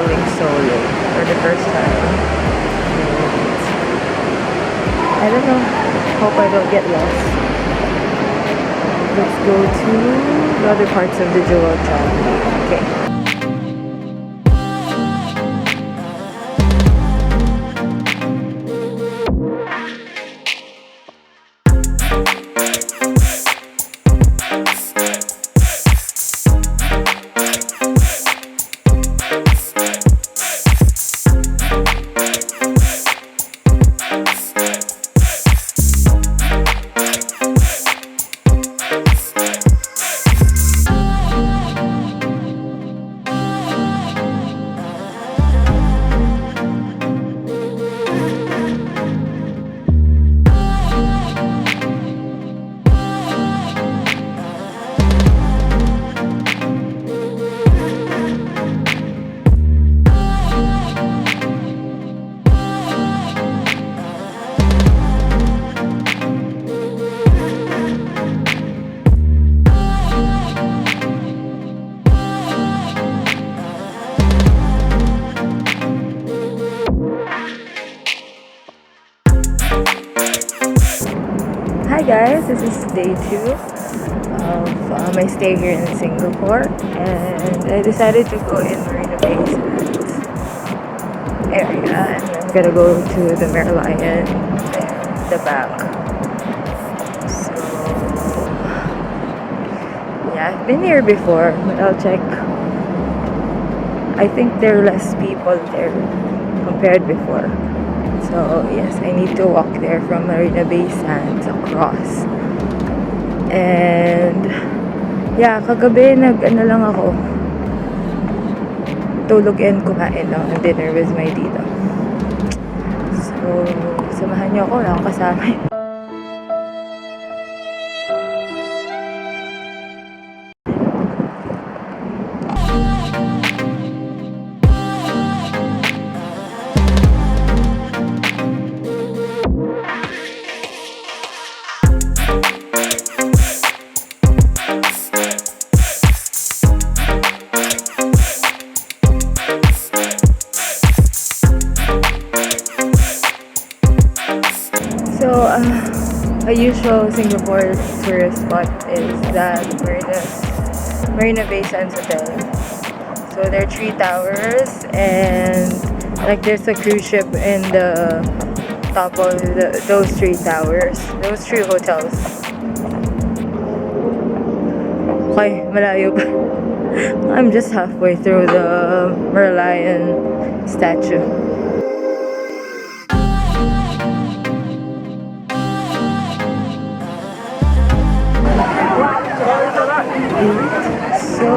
traveling solo for the first time. I don't know. Hope I don't get lost. Let's go to the other parts of the Jewel Changi. Okay. Hi guys, this is day 2 of my stay here in Singapore, and I decided to go in Marina Bay Sands area, and I'm gonna go to the Merlion and the back. So yeah, I've been here before, but I'll check. I think there are less people there compared before. So yes, I need to walk there from Marina Bay Sands across. And yeah, kagabi nag-ano lang ako, tulog and kumain lang ng dinner with my tita. So samahan niyo ako, wala akong kasama. So, a usual Singapore tourist spot is that Marina Bay Sands Hotel. So there are 3 towers, and like there's a cruise ship in the top of those 3 towers, those 3 hotels. Okay, malayo pa. I'm just halfway through the Merlion statue. So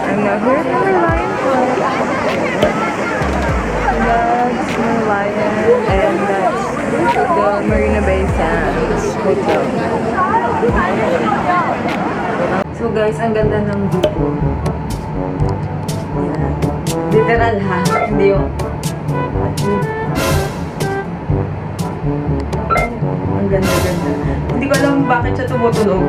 I'm now here at Merlion. That's Merlion, and that's the Marina Bay Sands Hotel. So guys, ang ganda ng view. Yan. Literal ha, hindi yung ang ganda-ganda. Hindi ko alam bakit siya tumutunog.